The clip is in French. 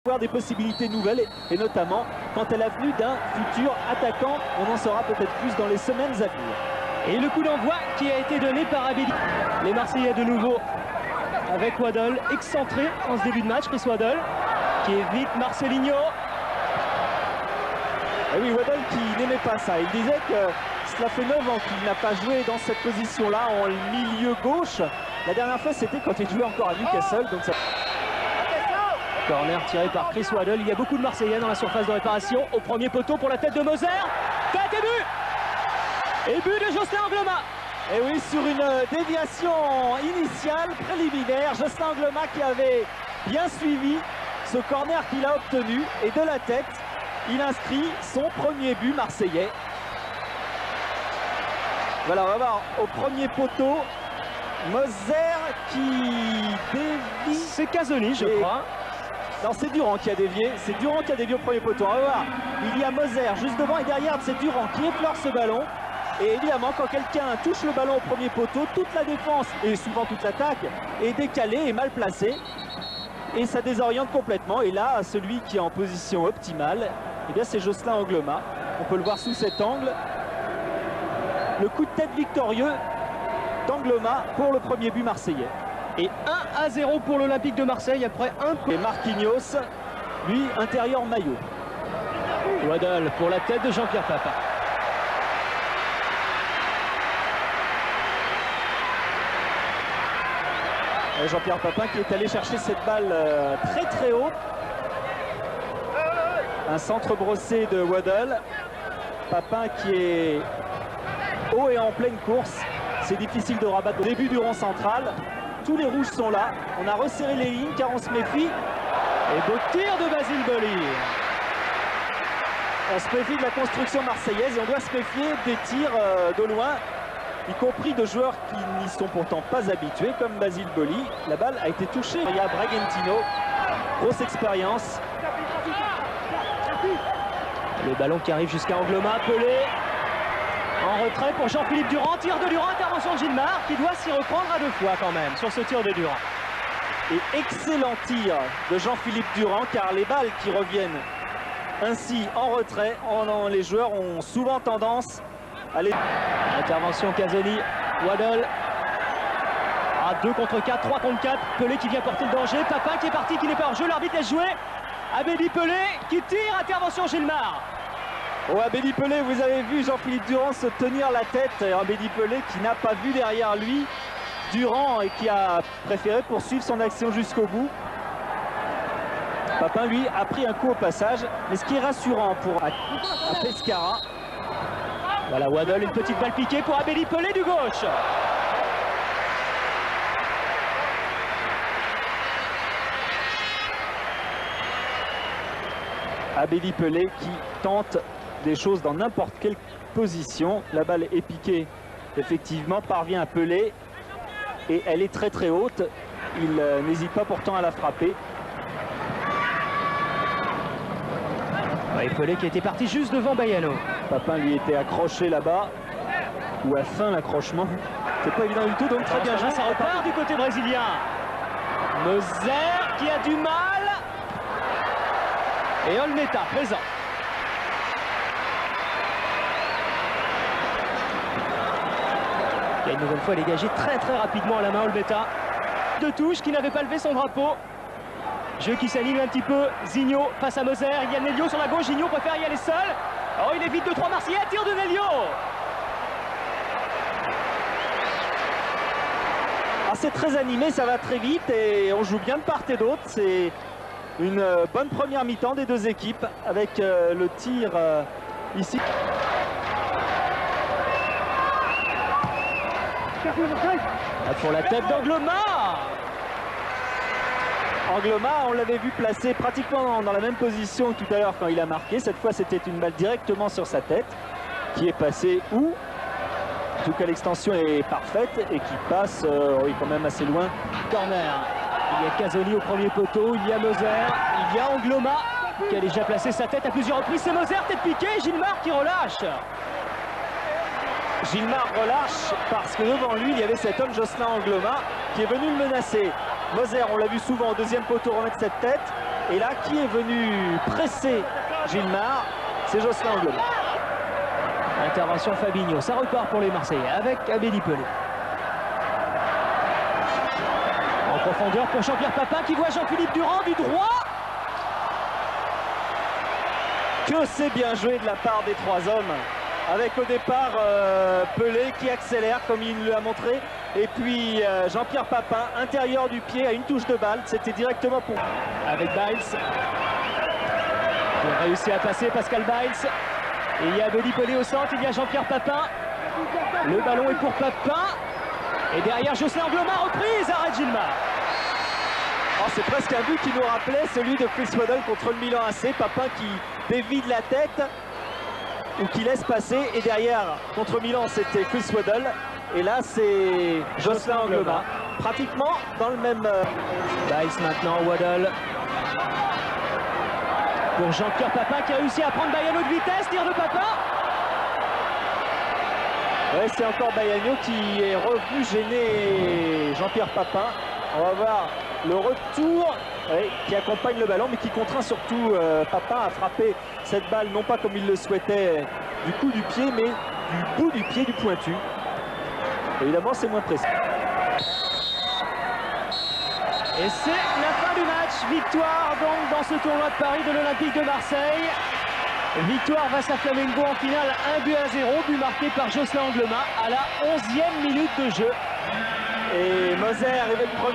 avoir des possibilités nouvelles et notamment quand elle a venu d'un futur attaquant. On en saura peut-être plus dans les semaines à venir. Et le coup d'envoi qui a été donné par Abedi. Les Marseillais de nouveau avec Waddle excentré en ce début de match. Chris Waddle qui évite Marcelinho. Et oui, Waddle qui n'aimait pas ça. Il disait que cela fait 9 ans qu'il n'a pas joué dans cette position-là en milieu gauche. La dernière fois c'était quand il jouait encore à Newcastle. Donc ça... Corner tiré par Chris Waddle. Il y a beaucoup de Marseillais dans la surface de réparation. Au premier poteau pour la tête de Moser. Tête et but. Et but de Jocelyn Angloma. Et oui, sur une déviation initiale, préliminaire, Jocelyn Angloma qui avait bien suivi ce corner qu'il a obtenu. Et de la tête, il inscrit son premier but marseillais. Voilà, on va voir au premier poteau, Moser qui dévie. C'est Casoni, je crois. Non, c'est Durand qui a dévié. C'est Durand qui a dévié au premier poteau. On va voir. Il y a Moser juste devant et derrière, c'est Durand qui effleure ce ballon. Et évidemment, quand quelqu'un touche le ballon au premier poteau, toute la défense et souvent toute l'attaque est décalée et mal placée. Et ça désoriente complètement. Et là, celui qui est en position optimale, eh bien, c'est Jocelyn Angloma. On peut le voir sous cet angle. Le coup de tête victorieux d'Angloma pour le premier but marseillais. Et 1-0 pour l'Olympique de Marseille après un... Et Marquinhos, lui, intérieur maillot. Waddle pour la tête de Jean-Pierre Papin. Jean-Pierre Papin qui est allé chercher cette balle très très haut. Un centre brossé de Waddle. Papin qui est haut et en pleine course. C'est difficile de rabattre au début du rond central. Tous les rouges sont là. On a resserré les lignes car on se méfie. Et beau tir de Basile Boli. On se méfie de la construction marseillaise et on doit se méfier des tirs de loin, y compris de joueurs qui n'y sont pourtant pas habitués, comme Basile Boli. La balle a été touchée. Il y a Bragantino, grosse expérience. Le ballon qui arrive jusqu'à Angloma, Pelé. En retrait pour Jean-Philippe Durand, tir de Durand, intervention de Gilmar qui doit s'y reprendre à 2 fois quand même sur ce tir de Durand. Et excellent tir de Jean-Philippe Durand car les balles qui reviennent ainsi en retrait, les joueurs ont souvent tendance à les... Intervention Casoni, Waddle. À 2 contre 4, 3 contre 4, Pelé qui vient porter le danger, Papin qui est parti, qui n'est pas hors jeu, l'arbitre laisse jouer. Abedi Pelé qui tire, intervention Gilmar. Oh, Abedi Pelé, vous avez vu Jean-Philippe Durand se tenir la tête. Abedi Pelé qui n'a pas vu derrière lui Durand et qui a préféré poursuivre son action jusqu'au bout. Papin, lui, a pris un coup au passage. Mais ce qui est rassurant pour Pescara. Voilà, Waddle, une petite balle piquée pour Abedi Pelé du gauche. Abedi Pelé qui tente des choses dans n'importe quelle position. La balle est piquée, effectivement, parvient à Pelé et elle est très très haute. Il n'hésite pas pourtant à la frapper. Et Pelé qui était parti juste devant Baiano. Papin lui était accroché là-bas, ou à fin l'accrochement. C'est pas évident du tout, donc très bien joué. Ça repart du côté brésilien. Moser qui a du mal. Et Olmeta présent. Qui a une nouvelle fois dégagé très très rapidement à la main Olmeta. De touche qui n'avait pas levé son drapeau. Jeu qui s'anime un petit peu. Zigno passe à Moser. Il y a Nelio sur la gauche. Zigno préfère y aller seul. Oh, il évite 2-3 Marseillais. Tir de Nelio. Ah, c'est très animé, ça va très vite et on joue bien de part et d'autre. C'est une bonne première mi-temps des deux équipes avec le tir ici. Pour la tête d'Angloma. Angloma, on l'avait vu placé pratiquement dans la même position que tout à l'heure quand il a marqué. Cette fois, c'était une balle directement sur sa tête qui est passée où? En tout cas, l'extension est parfaite et qui passe oui, quand même assez loin. Corner. Il y a Casoni au premier poteau, il y a Moser, il y a Angloma qui a déjà placé sa tête à plusieurs reprises. C'est Moser, tête piquée, Gilmar qui relâche. Gilmar relâche parce que devant lui, il y avait cet homme Jocelyn Angloma qui est venu le menacer. Moser, on l'a vu souvent au deuxième poteau remettre cette tête. Et là, qui est venu presser Gilmar? C'est Jocelyn Angloma. Intervention Fabinho, ça repart pour les Marseillais avec Abedi Pelé. En profondeur pour Jean-Pierre Papin qui voit Jean-Philippe Durand du droit. Que c'est bien joué de la part des trois hommes. Avec au départ Pelé qui accélère comme il l'a montré. Et puis Jean-Pierre Papin, intérieur du pied à une touche de balle. C'était directement pour... Avec Biles. Il a réussi à passer Pascal Biles. Et il y a Abedi Pelé au centre, il y a Jean-Pierre Papin. Le ballon est pour Papin. Et derrière Jocelyn Angloma, reprise, arrête Gilmar. Oh, c'est presque un but qui nous rappelait celui de Chris Waddle contre le Milan AC. Papin qui dévie de la tête ou qui laisse passer. Et derrière, contre Milan, c'était Chris Waddle. Et là, c'est Jocelyn Angloma. Pratiquement dans le même... Biles maintenant, Waddle. Pour Jean-Pierre Papin qui a réussi à prendre Bayano de vitesse, tir de Papin. Ouais, c'est encore Bayano qui est revenu gêner Jean-Pierre Papin. On va voir le retour qui accompagne le ballon, mais qui contraint surtout Papin à frapper cette balle, non pas comme il le souhaitait du coup du pied, mais du bout du pied, du pointu. Évidemment, c'est moins précis. Et c'est la fin du match. Victoire donc dans ce tournoi de Paris de l'Olympique de Marseille. Victoire face à Flamengo en finale, 1-0, but marqué par Jocelyn Angloma à la 11e minute de jeu. Et Moser arrivait le premier.